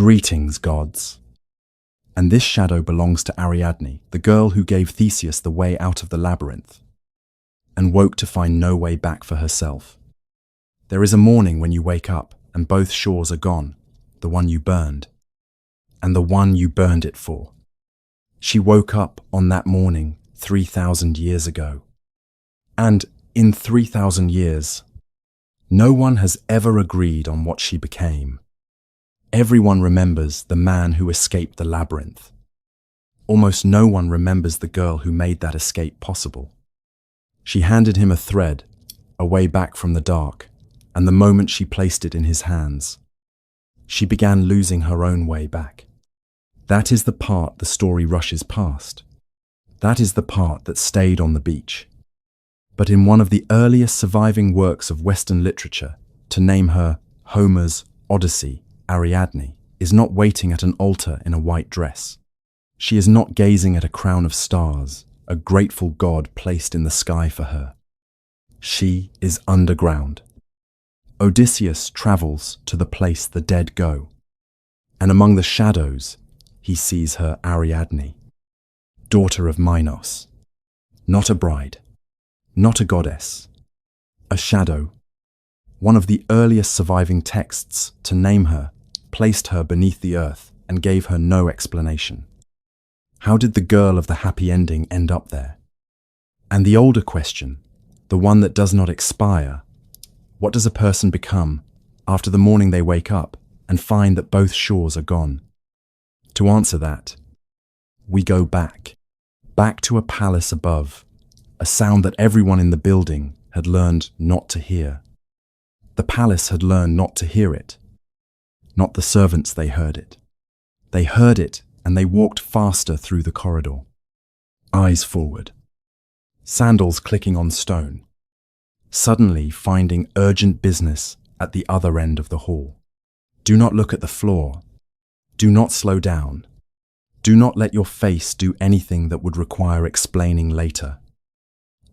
Greetings, gods. And this shadow belongs to Ariadne, the girl who gave Theseus the way out of the labyrinth, and woke to find no way back for herself. There is a morning when you wake up, and both shores are gone, the one you burned, and the one you burned it for. She woke up on that morning 3,000 years ago. And in 3,000 years, no one has ever agreed on what she became. Everyone remembers the man who escaped the labyrinth. Almost no one remembers the girl who made that escape possible. She handed him a thread, a way back from the dark, and the moment she placed it in his hands, she began losing her own way back. That is the part the story rushes past. That is the part that stayed on the beach. But in one of the earliest surviving works of Western literature, to name her Homer's Odyssey, Ariadne is not waiting at an altar in a white dress. She is not gazing at a crown of stars, a grateful god placed in the sky for her. She is underground. Odysseus travels to the place the dead go, and among the shadows he sees her Ariadne, daughter of Minos. Not a bride, not a goddess, a shadow. One of the earliest surviving texts to name her placed her beneath the earth and gave her no explanation. How did the girl of the happy ending end up there? And the older question, the one that does not expire, what does a person become after the morning they wake up and find that both shores are gone? To answer that, we go back to a palace above, a sound that everyone in the building had learned not to hear. The palace had learned not to hear it. Not the servants, they heard it. They heard it and they walked faster through the corridor. Eyes forward. Sandals clicking on stone. Suddenly finding urgent business at the other end of the hall. Do not look at the floor. Do not slow down. Do not let your face do anything that would require explaining later.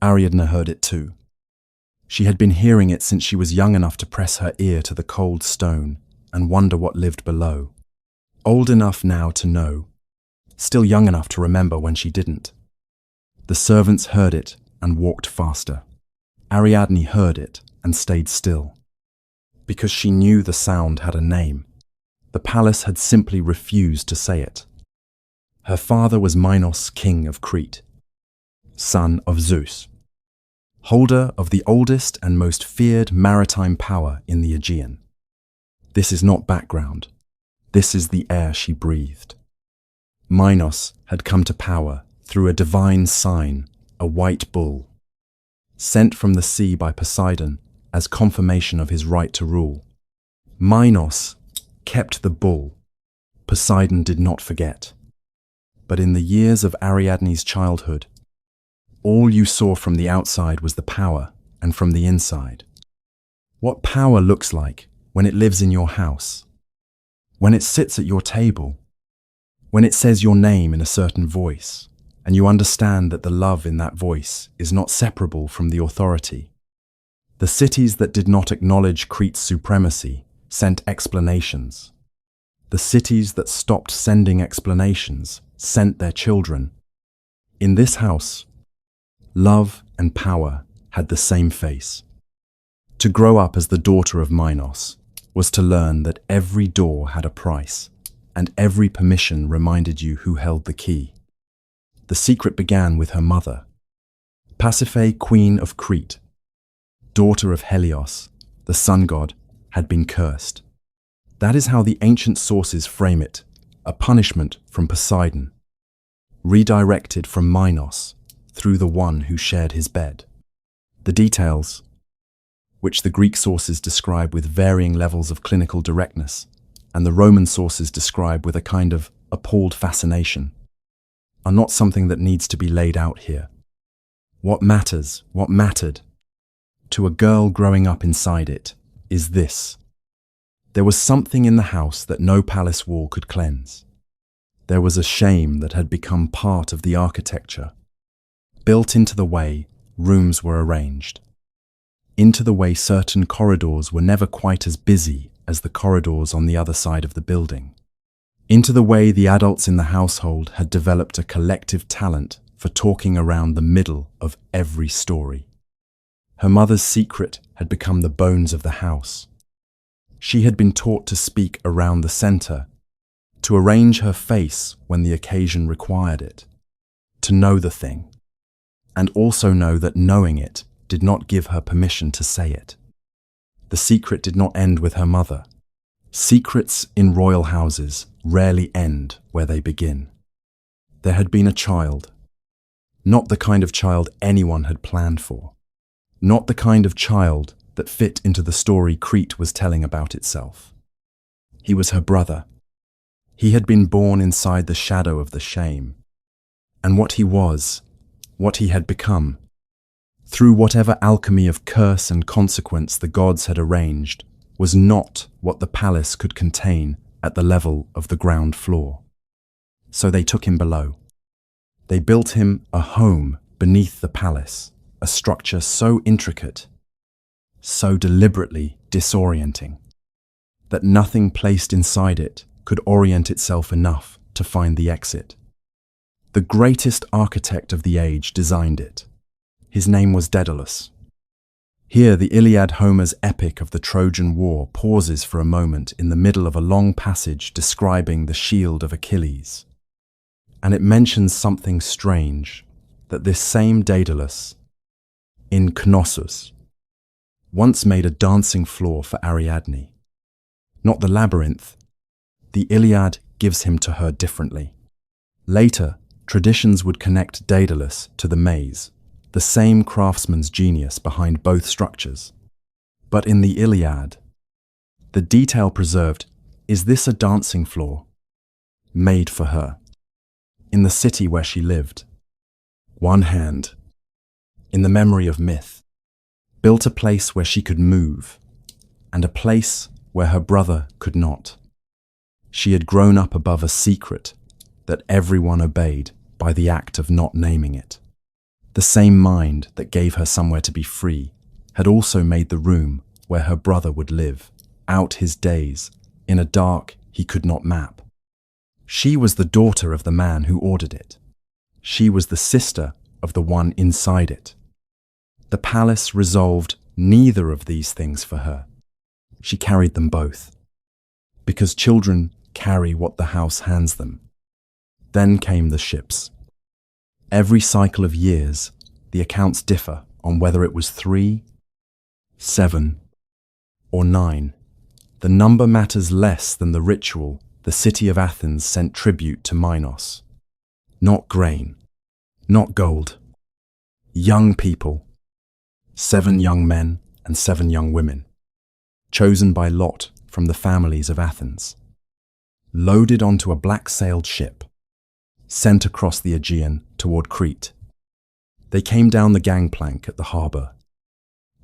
Ariadne heard it too. She had been hearing it since she was young enough to press her ear to the cold stone and wonder what lived below. Old enough now to know, still young enough to remember when she didn't. The servants heard it and walked faster. Ariadne heard it and stayed still. Because she knew the sound had a name. The palace had simply refused to say it. Her father was Minos, king of Crete, son of Zeus, holder of the oldest and most feared maritime power in the Aegean. This is not background. This is the air she breathed. Minos had come to power through a divine sign, a white bull, sent from the sea by Poseidon as confirmation of his right to rule. Minos kept the bull. Poseidon did not forget. But in the years of Ariadne's childhood, all you saw from the outside was the power, and from the inside. What power looks like when it lives in your house, when it sits at your table, when it says your name in a certain voice, and you understand that the love in that voice is not separable from the authority. The cities that did not acknowledge Crete's supremacy sent explanations. The cities that stopped sending explanations sent their children. In this house, love and power had the same face. To grow up as the daughter of Minos was to learn that every door had a price, and every permission reminded you who held the key. The secret began with her mother, Pasiphae, queen of Crete, daughter of Helios, the sun god, had been cursed. That is how the ancient sources frame it, a punishment from Poseidon, redirected from Minos through the one who shared his bed. The details, which the Greek sources describe with varying levels of clinical directness, and the Roman sources describe with a kind of appalled fascination, are not something that needs to be laid out here. What matters, what mattered, to a girl growing up inside it, is this. There was something in the house that no palace wall could cleanse. There was a shame that had become part of the architecture, built into the way rooms were arranged, into the way certain corridors were never quite as busy as the corridors on the other side of the building. into the way the adults in the household had developed a collective talent for talking around the middle of every story. Her mother's secret had become the bones of the house. She had been taught to speak around the center, to arrange her face when the occasion required it, to know the thing, and also know that knowing it did not give her permission to say it. The secret did not end with her mother. Secrets in royal houses rarely end where they begin. There had been a child, not the kind of child anyone had planned for, not the kind of child that fit into the story Crete was telling about itself. He was her brother. He had been born inside the shadow of the shame. And what he was, what he had become, through whatever alchemy of curse and consequence the gods had arranged, was not what the palace could contain at the level of the ground floor. So they took him below. They built him a home beneath the palace, a structure so intricate, so deliberately disorienting, that nothing placed inside it could orient itself enough to find the exit. The greatest architect of the age designed it. His name was Daedalus. Here the Iliad, Homer's epic of the Trojan War, pauses for a moment in the middle of a long passage describing the shield of Achilles. And it mentions something strange, that this same Daedalus, in Knossos, once made a dancing floor for Ariadne. Not the Labyrinth. The Iliad gives him to her differently. Later, traditions would connect Daedalus to the maze, the same craftsman's genius behind both structures. But in the Iliad, the detail preserved is this a dancing floor made for her, in the city where she lived. One hand, in the memory of myth, built a place where she could move, and a place where her brother could not. She had grown up above a secret that everyone obeyed by the act of not naming it. The same mind that gave her somewhere to be free had also made the room where her brother would live, out his days, in a dark he could not map. She was the daughter of the man who ordered it. She was the sister of the one inside it. The palace resolved neither of these things for her. She carried them both, because children carry what the house hands them. Then came the ships. Every cycle of years, the accounts differ on whether it was 3, 7, or 9. The number matters less than the ritual the city of Athens sent tribute to Minos. Not grain, not gold. Young people, 7 young men and 7 young women, chosen by lot from the families of Athens, loaded onto a black-sailed ship, sent across the Aegean toward Crete. They came down the gangplank at the harbour.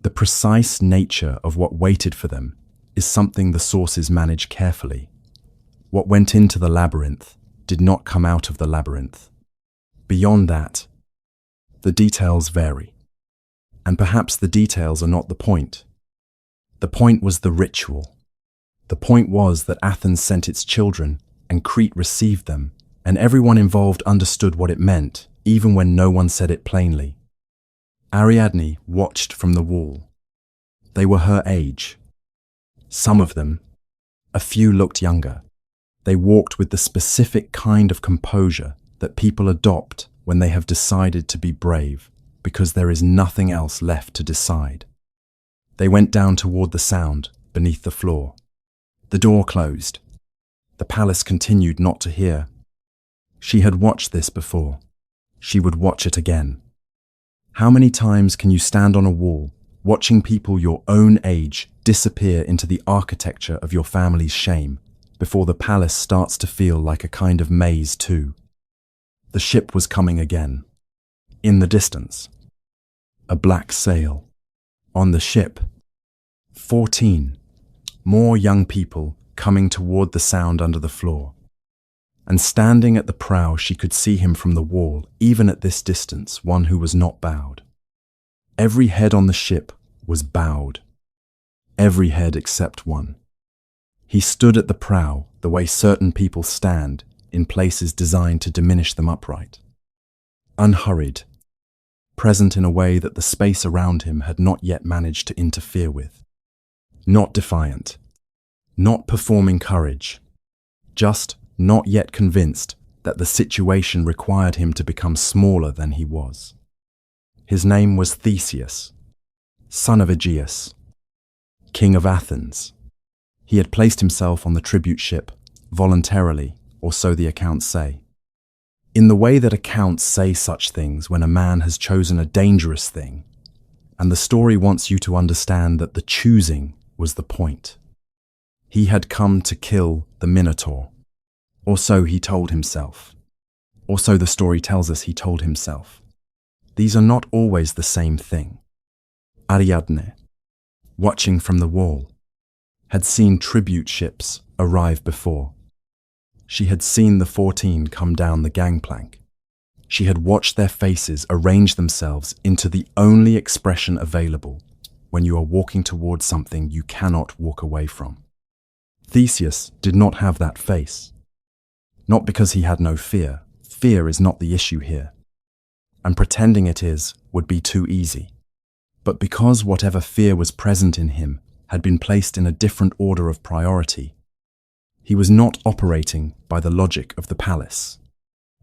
The precise nature of what waited for them is something the sources manage carefully. What went into the labyrinth did not come out of the labyrinth. Beyond that, the details vary. And perhaps the details are not the point. The point was the ritual. The point was that Athens sent its children and Crete received them, and everyone involved understood what it meant, even when no one said it plainly. Ariadne watched from the wall. They were her age. Some of them, a few looked younger. They walked with the specific kind of composure that people adopt when they have decided to be brave, because there is nothing else left to decide. They went down toward the sound beneath the floor. The door closed. The palace continued not to hear. She had watched this before. She would watch it again. How many times can you stand on a wall, watching people your own age disappear into the architecture of your family's shame, before the palace starts to feel like a kind of maze too? The ship was coming again. In the distance, a black sail. On the ship, 14 more young people coming toward the sound under the floor. And standing at the prow, she could see him from the wall, even at this distance, one who was not bowed. Every head on the ship was bowed. Every head except one. He stood at the prow, the way certain people stand, in places designed to diminish them upright. Unhurried, present in a way that the space around him had not yet managed to interfere with. Not defiant, not performing courage, just not yet convinced that the situation required him to become smaller than he was. His name was Theseus, son of Aegeus, king of Athens. He had placed himself on the tribute ship, voluntarily, or so the accounts say. In the way that accounts say such things when a man has chosen a dangerous thing, and the story wants you to understand that the choosing was the point. He had come to kill the Minotaur, or so he told himself. Or so the story tells us he told himself. These are not always the same thing. Ariadne, watching from the wall, had seen tribute ships arrive before. She had seen the 14 come down the gangplank. She had watched their faces arrange themselves into the only expression available when you are walking towards something you cannot walk away from. Theseus did not have that face. Not because he had no fear. Fear is not the issue here. And pretending it is would be too easy. But because whatever fear was present in him had been placed in a different order of priority, he was not operating by the logic of the palace.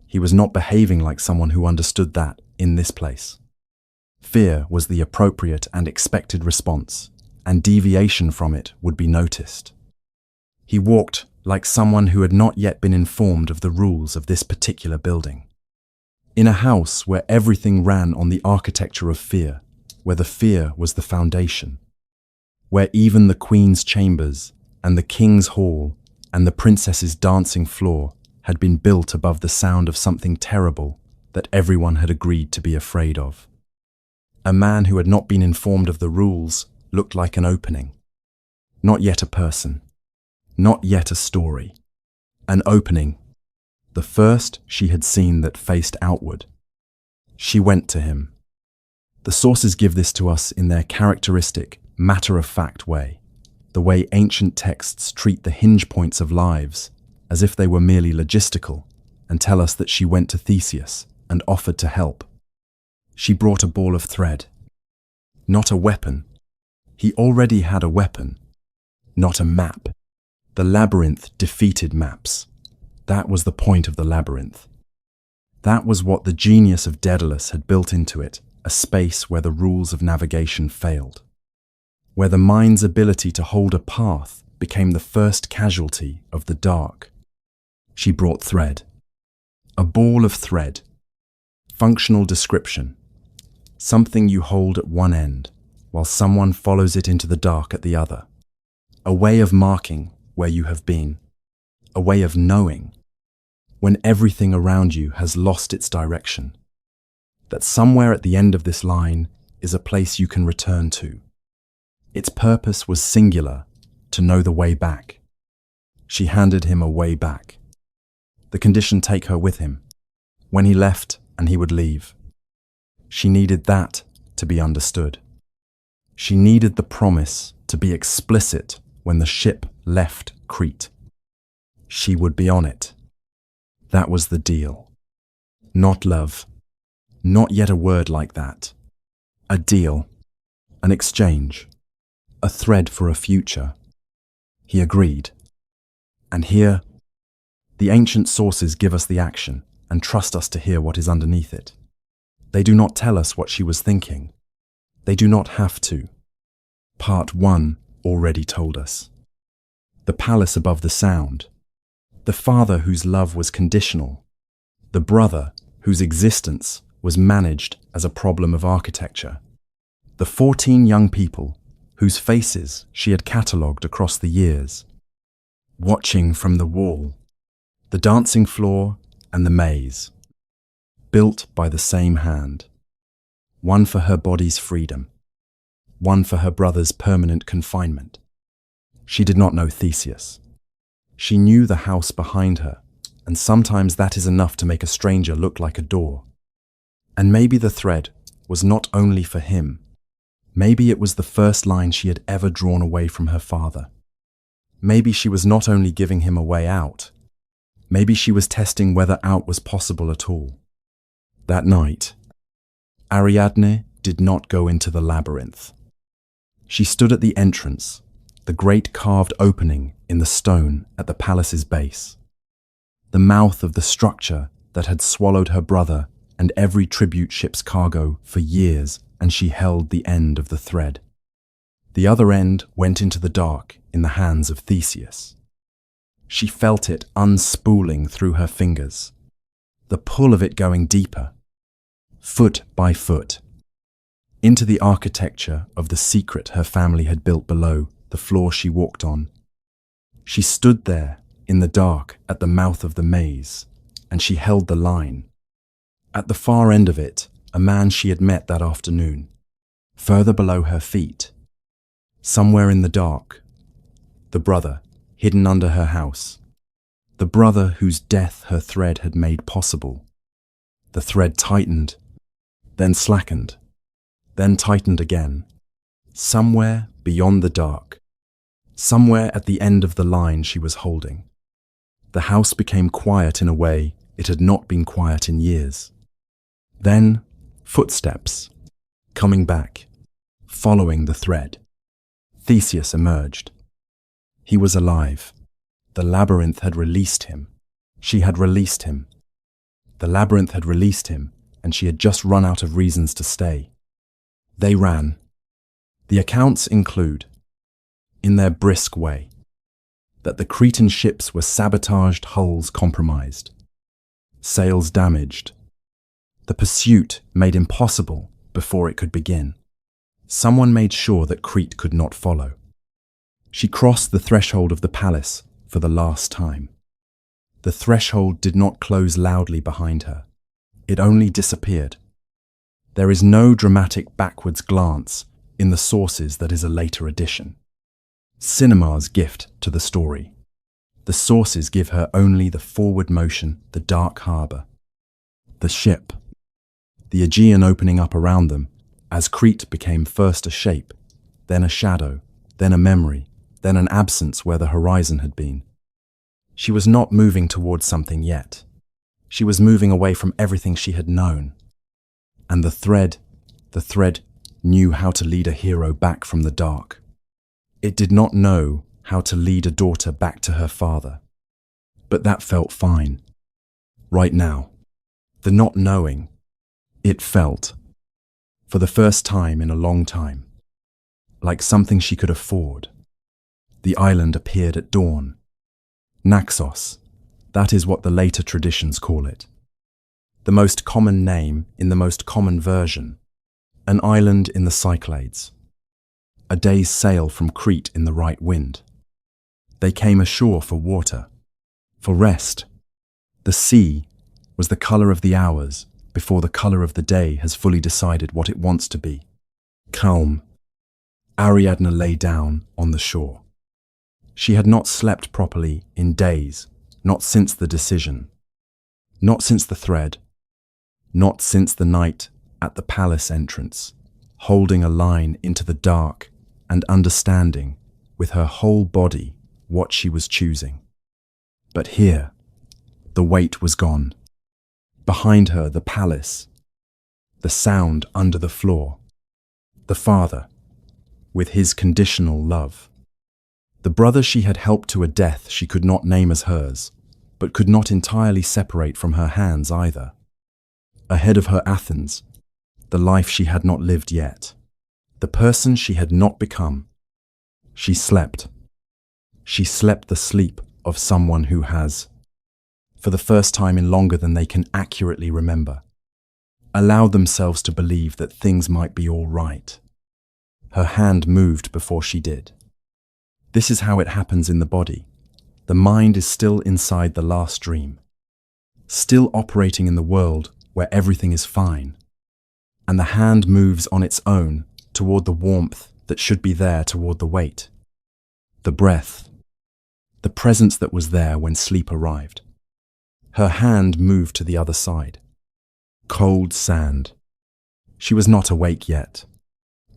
He was not behaving like someone who understood that in this place. Fear was the appropriate and expected response, and deviation from it would be noticed. He walked like someone who had not yet been informed of the rules of this particular building. In a house where everything ran on the architecture of fear, where the fear was the foundation, where even the queen's chambers and the king's hall and the princess's dancing floor had been built above the sound of something terrible that everyone had agreed to be afraid of. A man who had not been informed of the rules looked like an opening. Not yet a person. Not yet a story. An opening. The first she had seen that faced outward. She went to him. The sources give this to us in their characteristic, matter-of-fact way, the way ancient texts treat the hinge points of lives as if they were merely logistical, and tell us that she went to Theseus and offered to help. She brought a ball of thread. Not a weapon. He already had a weapon. Not a map. The labyrinth defeated maps. That was the point of the labyrinth. That was what the genius of Daedalus had built into it, a space where the rules of navigation failed, where the mind's ability to hold a path became the first casualty of the dark. She brought thread. A ball of thread. Functional description. Something you hold at one end, while someone follows it into the dark at the other. A way of marking where you have been. A way of knowing, when everything around you has lost its direction, that somewhere at the end of this line is a place you can return to. Its purpose was singular, to know the way back. She handed him a way back. The condition take her with him, when he left and he would leave. She needed that to be understood. She needed the promise to be explicit when the ship left Crete. She would be on it. That was the deal. Not love. Not yet a word like that. A deal. An exchange. A thread for a future. He agreed. And here, the ancient sources give us the action and trust us to hear what is underneath it. They do not tell us what she was thinking. They do not have to. Part 1 already told us. The palace above the sound. The father whose love was conditional. The brother whose existence was managed as a problem of architecture. The 14 young people whose faces she had catalogued across the years. Watching from the wall. The dancing floor and the maze. Built by the same hand. One for her body's freedom. One for her brother's permanent confinement. She did not know Theseus. She knew the house behind her, and sometimes that is enough to make a stranger look like a door. And maybe the thread was not only for him. Maybe it was the first line she had ever drawn away from her father. Maybe she was not only giving him a way out, maybe she was testing whether out was possible at all. That night, Ariadne did not go into the labyrinth. She stood at the entrance, the great carved opening in the stone at the palace's base, the mouth of the structure that had swallowed her brother and every tribute ship's cargo for years, and she held the end of the thread. The other end went into the dark in the hands of Theseus. She felt it unspooling through her fingers, the pull of it going deeper, foot by foot, into the architecture of the secret her family had built below the floor she walked on. She stood there in the dark at the mouth of the maze, and she held the line. At the far end of it, a man she had met that afternoon. Further below her feet, somewhere in the dark, the brother, hidden under her house. The brother whose death her thread had made possible. The thread tightened, then slackened, then tightened again. Somewhere beyond the dark, somewhere at the end of the line she was holding. The house became quiet in a way it had not been quiet in years. Then, footsteps, coming back, following the thread. Theseus emerged. He was alive. The labyrinth had released him. She had released him. The labyrinth had released him, and she had just run out of reasons to stay. They ran. The accounts include, in their brisk way, that the Cretan ships were sabotaged, hulls compromised, sails damaged, the pursuit made impossible before it could begin. Someone made sure that Crete could not follow. She crossed the threshold of the palace for the last time. The threshold did not close loudly behind her. It only disappeared. There is no dramatic backwards glance in the sources that is a later addition. Cinema's gift to the story. The sources give her only the forward motion, the dark harbour, the ship, the Aegean opening up around them as Crete became first a shape, then a shadow, then a memory, then an absence where the horizon had been. She was not moving towards something yet. She was moving away from everything she had known. And the thread knew how to lead a hero back from the dark. It did not know how to lead a daughter back to her father. But that felt fine. Right now, the not knowing, it felt, for the first time in a long time, like something she could afford. The island appeared at dawn. Naxos, that is what the later traditions call it. The most common name in the most common version, an island in the Cyclades. A day's sail from Crete in the right wind. They came ashore for water, for rest. The sea was the colour of the hours before the colour of the day has fully decided what it wants to be. Calm. Ariadne lay down on the shore. She had not slept properly in days, not since the decision, not since the thread, not since the night at the palace entrance, holding a line into the dark and understanding with her whole body what she was choosing. But here, the weight was gone. Behind her, the palace, the sound under the floor, the father, with his conditional love. The brother she had helped to a death she could not name as hers, but could not entirely separate from her hands either. Ahead of her Athens, the life she had not lived yet, the person she had not become. She slept. She slept the sleep of someone who has, for the first time in longer than they can accurately remember, allowed themselves to believe that things might be all right. Her hand moved before she did. This is how it happens in the body. The mind is still inside the last dream, still operating in the world where everything is fine, and the hand moves on its own toward the warmth that should be there toward the weight, the breath, the presence that was there when sleep arrived. Her hand moved to the other side. Cold sand. She was not awake yet.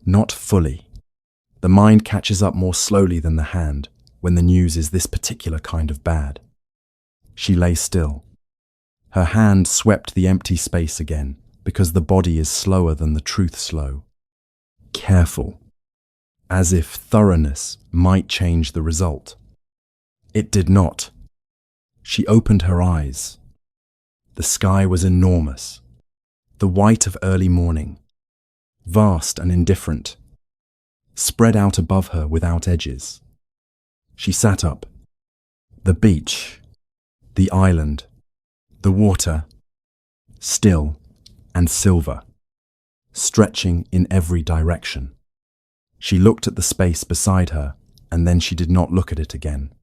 Not fully. The mind catches up more slowly than the hand when the news is this particular kind of bad. She lay still. Her hand swept the empty space again, because the body is slower than the truth slow. Careful, as if thoroughness might change the result. It did not. She opened her eyes. The sky was enormous, the white of early morning, vast and indifferent, spread out above her without edges. She sat up. The beach, the island, the water, still and silver, stretching in every direction. She looked at the space beside her, and then she did not look at it again.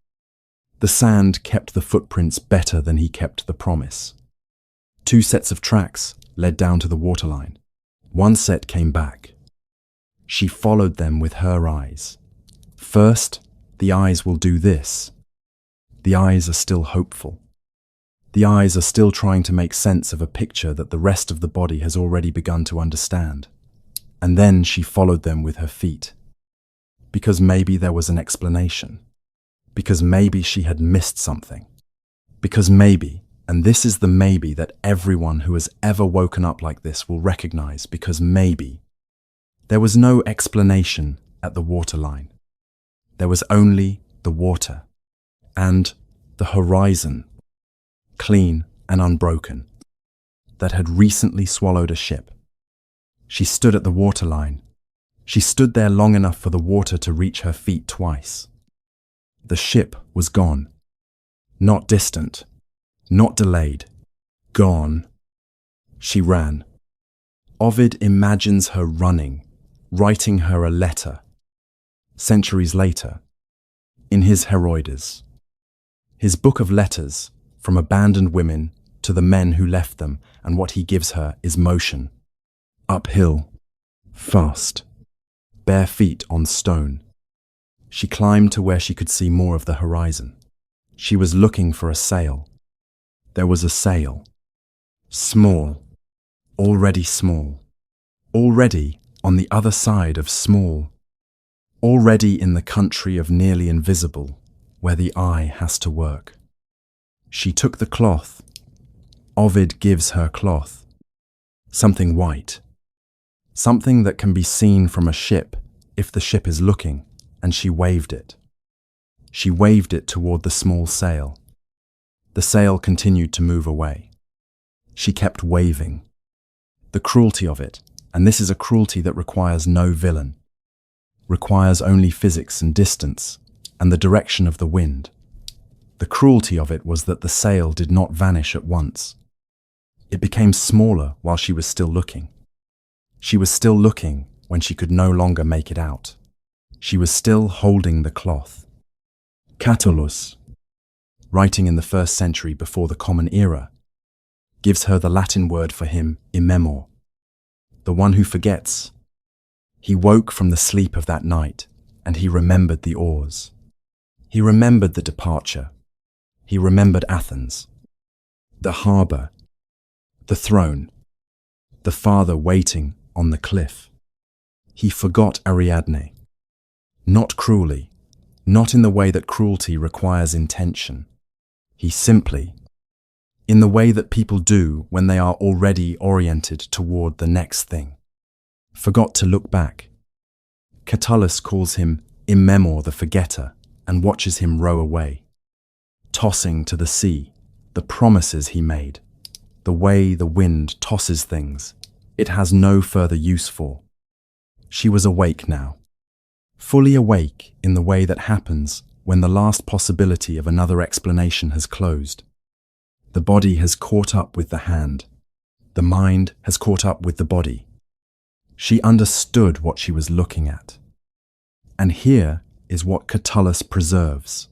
The sand kept the footprints better than he kept the promise. 2 sets of tracks led down to the waterline. 1 set came back. She followed them with her eyes. First, the eyes will do this. The eyes are still hopeful. The eyes are still trying to make sense of a picture that the rest of the body has already begun to understand. And then she followed them with her feet. Because maybe there was an explanation. Because maybe she had missed something. Because maybe, and this is the maybe that everyone who has ever woken up like this will recognize, because maybe there was no explanation at the waterline. There was only the water and the horizon, clean and unbroken, that had recently swallowed a ship. She stood at the waterline. She stood there long enough for the water to reach her feet twice. The ship was gone. Not distant, not delayed, gone. She ran. Ovid imagines her running, writing her a letter. Centuries later, in his Heroides, his book of letters, from abandoned women to the men who left them, and what he gives her is motion. Uphill, fast, bare feet on stone. She climbed to where she could see more of the horizon. She was looking for a sail. There was a sail. Small, already small. Already on the other side of small. Already in the country of nearly invisible, where the eye has to work. She took the cloth. Ovid gives her cloth. Something white. Something that can be seen from a ship, if the ship is looking, and she waved it. She waved it toward the small sail. The sail continued to move away. She kept waving. The cruelty of it, and this is a cruelty that requires no villain, requires only physics and distance, and the direction of the wind. The cruelty of it was that the sail did not vanish at once. It became smaller while she was still looking. She was still looking when she could no longer make it out. She was still holding the cloth. Catullus, writing in the 1st century before the Common Era, gives her the Latin word for him, immemor, the one who forgets. He woke from the sleep of that night, and he remembered the oars. He remembered the departure. He remembered Athens, the harbour, the throne, the father waiting on the cliff. He forgot Ariadne. Not cruelly, not in the way that cruelty requires intention. He simply, in the way that people do when they are already oriented toward the next thing, forgot to look back. Catullus calls him immemor, the forgetter, and watches him row away, tossing to the sea the promises he made, the way the wind tosses things it has no further use for. She was awake now. Fully awake in the way that happens when the last possibility of another explanation has closed. The body has caught up with the hand. The mind has caught up with the body. She understood what she was looking at. And here is what Catullus preserves.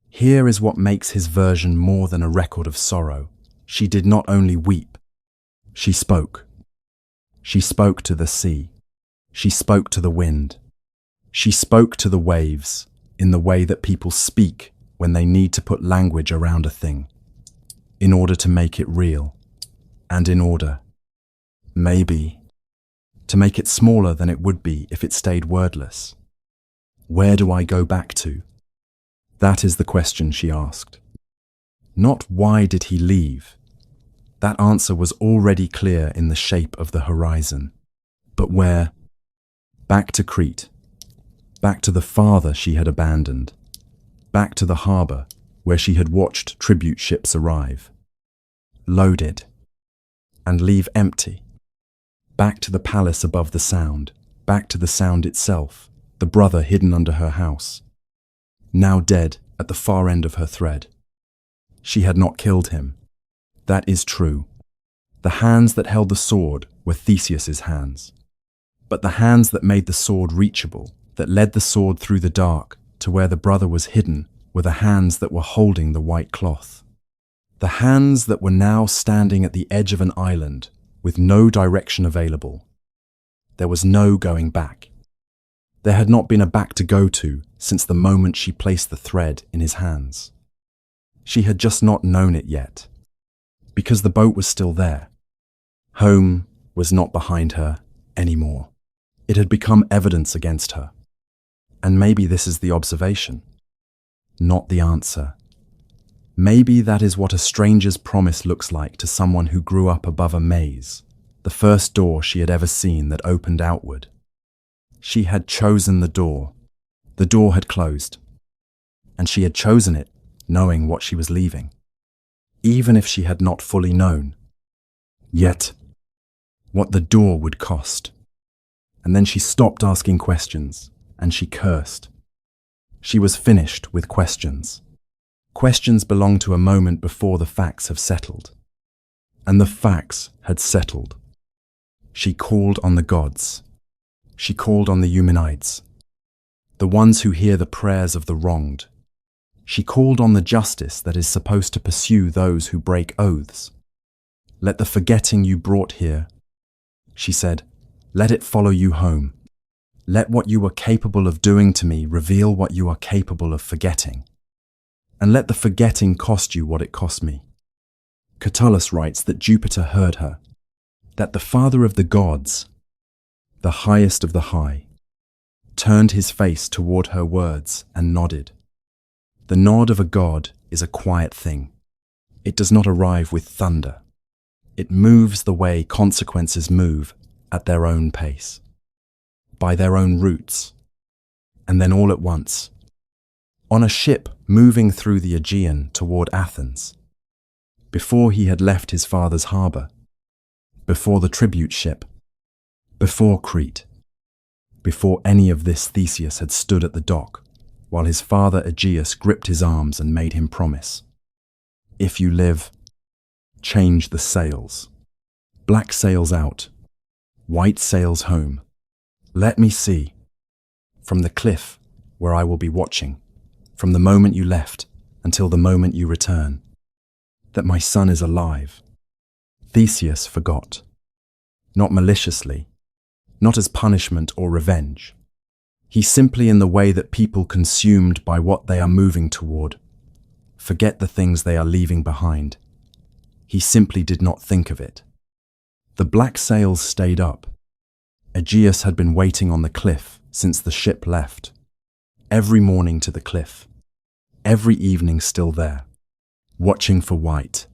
Here is what makes his version more than a record of sorrow. She did not only weep. She spoke. She spoke to the sea. She spoke to the wind. She spoke to the waves in the way that people speak when they need to put language around a thing, in order to make it real, and in order, maybe, to make it smaller than it would be if it stayed wordless. Where do I go back to? That is the question she asked. Not why did he leave? That answer was already clear in the shape of the horizon. But where? Back to Crete. Back to the father she had abandoned. Back to the harbour where she had watched tribute ships arrive. Loaded. And leave empty. Back to the palace above the Sound. Back to the Sound itself, the brother hidden under her house. Now dead at the far end of her thread. She had not killed him. That is true. The hands that held the sword were Theseus's hands. But the hands that made the sword reachable, that led the sword through the dark to where the brother was hidden, were the hands that were holding the white cloth. The hands that were now standing at the edge of an island with no direction available. There was no going back. There had not been a back to go to since the moment she placed the thread in his hands. She had just not known it yet, because the boat was still there. Home was not behind her anymore. It had become evidence against her. And maybe this is the observation, not the answer. Maybe that is what a stranger's promise looks like to someone who grew up above a maze, the first door she had ever seen that opened outward. She had chosen the door. The door had closed. And she had chosen it, knowing what she was leaving, even if she had not fully known. Yet, what the door would cost. And then she stopped asking questions, and she cursed. She was finished with questions. Questions belong to a moment before the facts have settled. And the facts had settled. She called on the gods. She called on the Eumenides, the ones who hear the prayers of the wronged. She called on the justice that is supposed to pursue those who break oaths. Let the forgetting you brought here, she said, let it follow you home. Let what you were capable of doing to me reveal what you are capable of forgetting. And let the forgetting cost you what it cost me. Catullus writes that Jupiter heard her, that the father of the gods, the highest of the high, turned his face toward her words and nodded. The nod of a god is a quiet thing. It does not arrive with thunder. It moves the way consequences move at their own pace, by their own routes, and then all at once, on a ship moving through the Aegean toward Athens, before he had left his father's harbour, before the tribute ship, before Crete, before any of this, Theseus had stood at the dock, while his father Aegeus gripped his arms and made him promise, if you live, change the sails. Black sails out, white sails home. Let me see, from the cliff where I will be watching, from the moment you left until the moment you return, that my son is alive. Theseus forgot, not maliciously, not as punishment or revenge. He simply, in the way that people consumed by what they are moving toward, forget the things they are leaving behind. He simply did not think of it. The black sails stayed up. Aegeus had been waiting on the cliff since the ship left. Every morning to the cliff. Every evening still there, watching for white.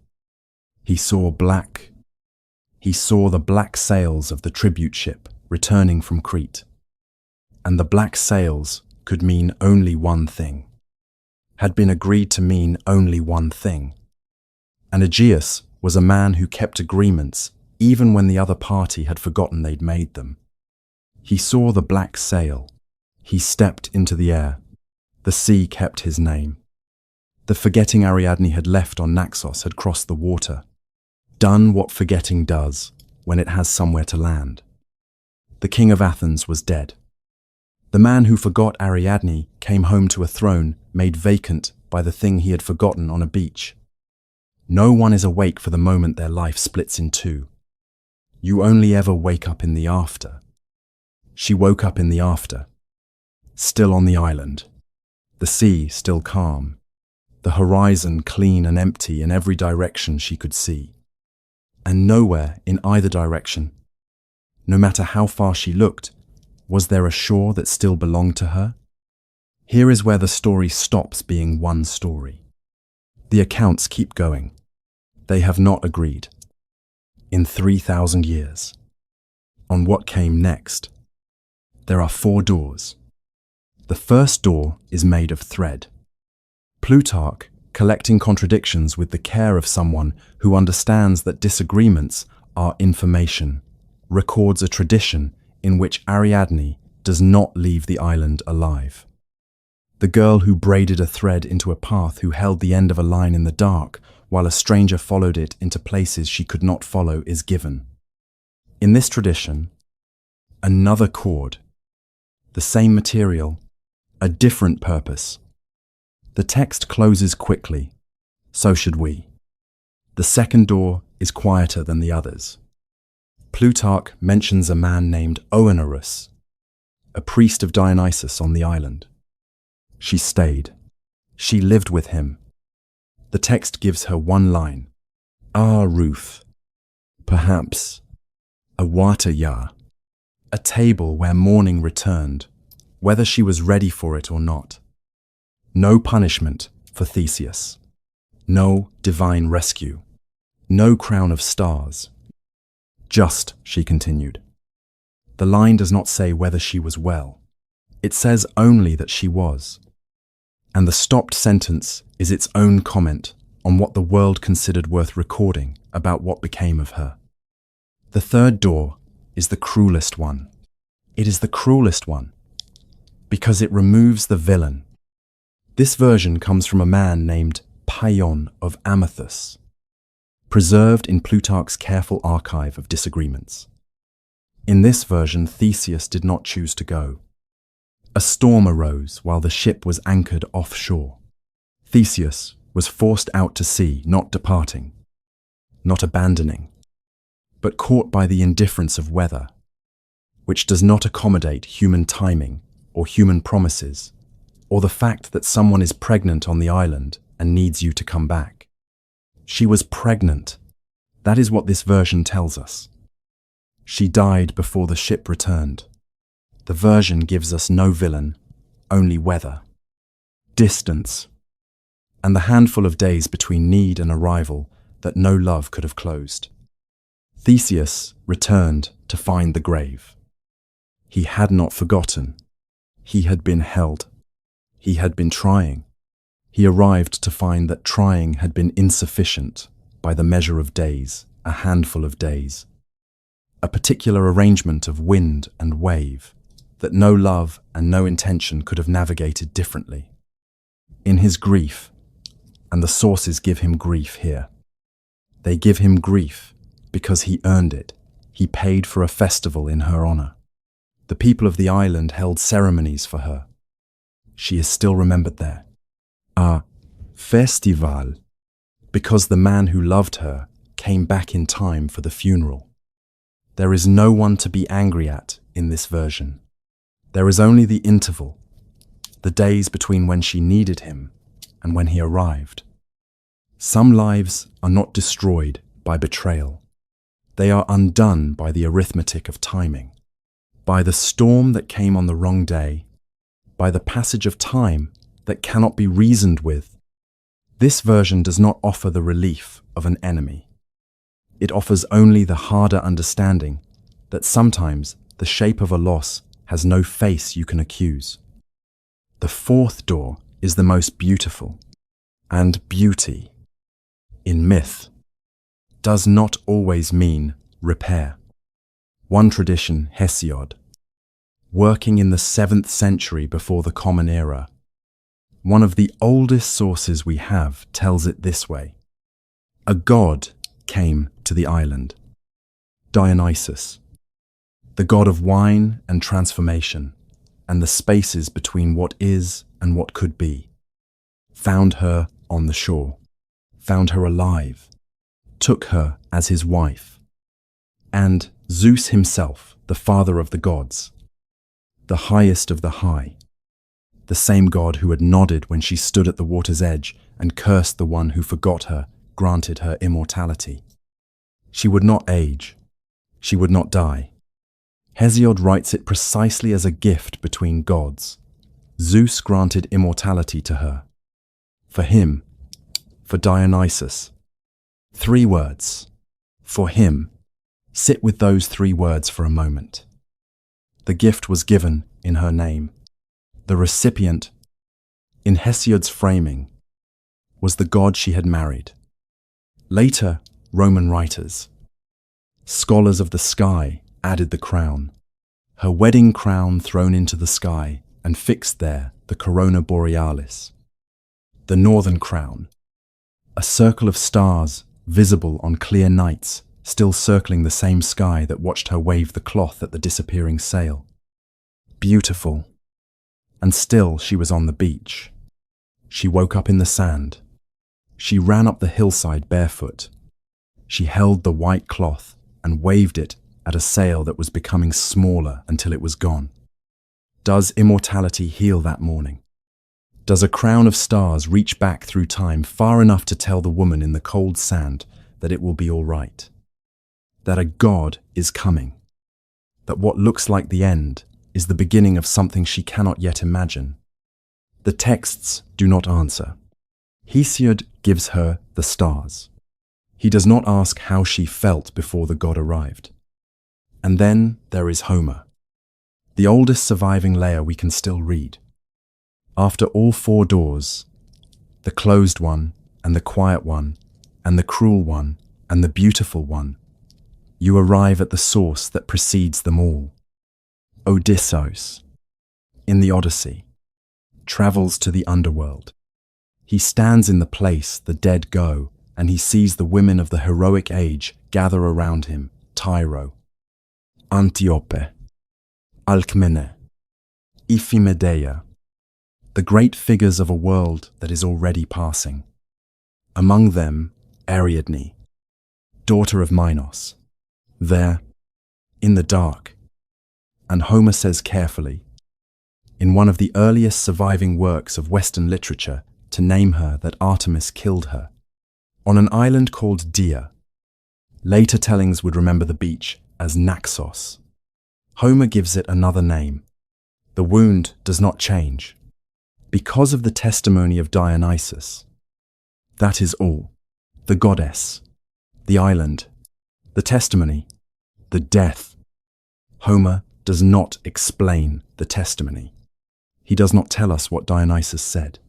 He saw black. He saw the black sails of the tribute ship returning from Crete. And the black sails could mean only one thing, had been agreed to mean only one thing. And Aegeus was a man who kept agreements even when the other party had forgotten they'd made them. He saw the black sail. He stepped into the air. The sea kept his name. The forgetting Ariadne had left on Naxos had crossed the water, done what forgetting does when it has somewhere to land. The king of Athens was dead. The man who forgot Ariadne came home to a throne made vacant by the thing he had forgotten on a beach. No one is awake for the moment their life splits in two. You only ever wake up in the after. She woke up in the after, still on the island, the sea still calm, the horizon clean and empty in every direction she could see, and nowhere in either direction, no matter how far she looked, was there a shore that still belonged to her? Here is where the story stops being one story. The accounts keep going. They have not agreed. In 3,000 years. On what came next. There are 4 doors. The first door is made of thread. Plutarch, collecting contradictions with the care of someone who understands that disagreements are information, records a tradition in which Ariadne does not leave the island alive. The girl who braided a thread into a path, who held the end of a line in the dark while a stranger followed it into places she could not follow, is given. In this tradition, another cord, the same material, a different purpose. The text closes quickly, so should we. The second door is quieter than the others. Plutarch mentions a man named Oenorus, a priest of Dionysus on the island. She stayed. She lived with him. The text gives her one line. Ruth. Perhaps. A water a table where morning returned, whether she was ready for it or not. No punishment for Theseus. No divine rescue. No crown of stars. Just, she continued. The line does not say whether she was well. It says only that she was. And the stopped sentence is its own comment on what the world considered worth recording about what became of her. The third door is the cruelest one. It is the cruelest one because it removes the villain. This version comes from a man named Paeon of Amathus, preserved in Plutarch's careful archive of disagreements. In this version, Theseus did not choose to go. A storm arose while the ship was anchored offshore. Theseus was forced out to sea, not departing, not abandoning, but caught by the indifference of weather, which does not accommodate human timing or human promises, or the fact that someone is pregnant on the island and needs you to come back. She was pregnant. That is what this version tells us. She died before the ship returned. The version gives us no villain, only weather, distance, and the handful of days between need and arrival that no love could have closed. Theseus returned to find the grave. He had not forgotten. He had been held. He had been trying. He arrived to find that trying had been insufficient by the measure of days, a handful of days, a particular arrangement of wind and wave that no love and no intention could have navigated differently. In his grief, and the sources give him grief here, they give him grief because he earned it. He paid for a festival in her honor. The people of the island held ceremonies for her. She is still remembered there. A festival, because the man who loved her came back in time for the funeral. There is no one to be angry at in this version. There is only the interval, the days between when she needed him and when he arrived. Some lives are not destroyed by betrayal. They are undone by the arithmetic of timing, by the storm that came on the wrong day, by the passage of time that cannot be reasoned with. This version does not offer the relief of an enemy. It offers only the harder understanding that sometimes the shape of a loss has no face you can accuse. The fourth door is the most beautiful, and beauty, in myth, does not always mean repair. One tradition, Hesiod, working in the 7th century before the Common Era, one of the oldest sources we have, tells it this way. A god came to the island, Dionysus, the god of wine and transformation, and the spaces between what is and what could be, found her on the shore, found her alive, took her as his wife, and Zeus himself, the father of the gods, the highest of the high, the same god who had nodded when she stood at the water's edge and cursed the one who forgot her, granted her immortality. She would not age. She would not die. Hesiod writes it precisely as a gift between gods, Zeus granted immortality to her. For him, for Dionysus. 3 words. For him. Sit with those 3 words for a moment. The gift was given in her name. The recipient, in Hesiod's framing, was the god she had married. Later, Roman writers, scholars of the sky, added the crown. Her wedding crown thrown into the sky and fixed there the corona borealis. The northern crown, a circle of stars visible on clear nights, still circling the same sky that watched her wave the cloth at the disappearing sail. Beautiful. And still she was on the beach. She woke up in the sand. She ran up the hillside barefoot. She held the white cloth and waved it at a sail that was becoming smaller until it was gone. Does immortality heal that morning? Does a crown of stars reach back through time far enough to tell the woman in the cold sand that it will be all right? That a god is coming? That what looks like the end is the beginning of something she cannot yet imagine? The texts do not answer. Hesiod gives her the stars. He does not ask how she felt before the god arrived. And then there is Homer, the oldest surviving layer we can still read. After all 4 doors, the closed one, and the quiet one, and the cruel one, and the beautiful one, you arrive at the source that precedes them all. Odysseus, in the Odyssey, travels to the underworld. He stands in the place the dead go, and he sees the women of the heroic age gather around him: Tyro, Antiope, Alcmene, Iphimedea, the great figures of a world that is already passing. Among them, Ariadne, daughter of Minos, there, in the dark. And Homer says carefully, in one of the earliest surviving works of Western literature, to name her that Artemis killed her, on an island called Dia. Later tellings would remember the beach as Naxos. Homer gives it another name. The wound does not change, because of the testimony of Dionysus. That is all. The goddess, the island, the testimony, the death. Homer does not explain the testimony. He does not tell us what Dionysus said.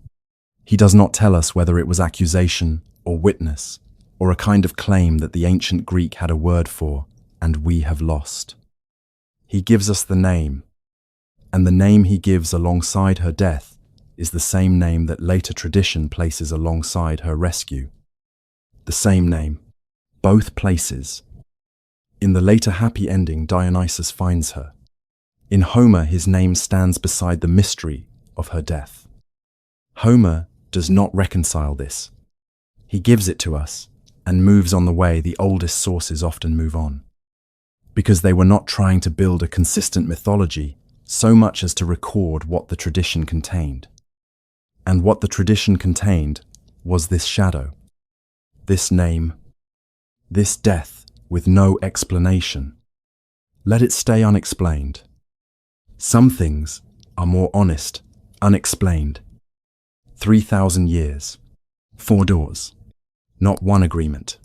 He does not tell us whether it was accusation or witness, or a kind of claim that the ancient Greek had a word for, and we have lost. He gives us the name, and the name he gives alongside her death is the same name that later tradition places alongside her rescue. The same name, both places. In the later happy ending, Dionysus finds her. In Homer, his name stands beside the mystery of her death. Homer does not reconcile this. He gives it to us and moves on the way the oldest sources often move on, because they were not trying to build a consistent mythology so much as to record what the tradition contained. And what the tradition contained was this shadow, this name, this death with no explanation. Let it stay unexplained. Some things are more honest, unexplained. 3,000 years, 4 doors, not one agreement.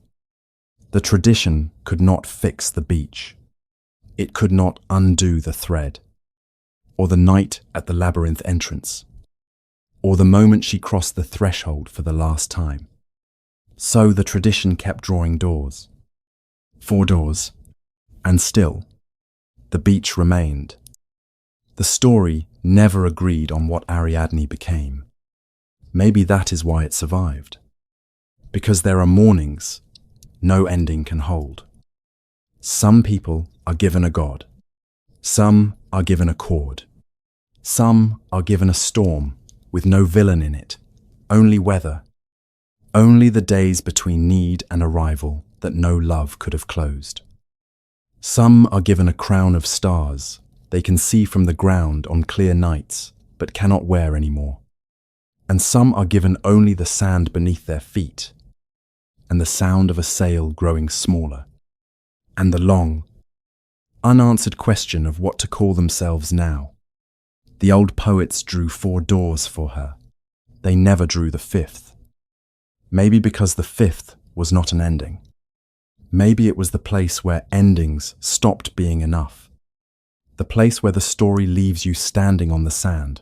The tradition could not fix the beach. It could not undo the thread, or the night at the labyrinth entrance, or the moment she crossed the threshold for the last time. So the tradition kept drawing doors, 4 doors, and still, the beach remained. The story never agreed on what Ariadne became. Maybe that is why it survived. Because there are mornings no ending can hold. Some people are given a god. Some are given a chord. Some are given a storm with no villain in it, only weather, only the days between need and arrival that no love could have closed. Some are given a crown of stars they can see from the ground on clear nights, but cannot wear anymore. And some are given only the sand beneath their feet, and the sound of a sail growing smaller, and the long, unanswered question of what to call themselves now. The old poets drew 4 doors for her. They never drew the 5th. Maybe because the 5th was not an ending. Maybe it was the place where endings stopped being enough. The place where the story leaves you standing on the sand,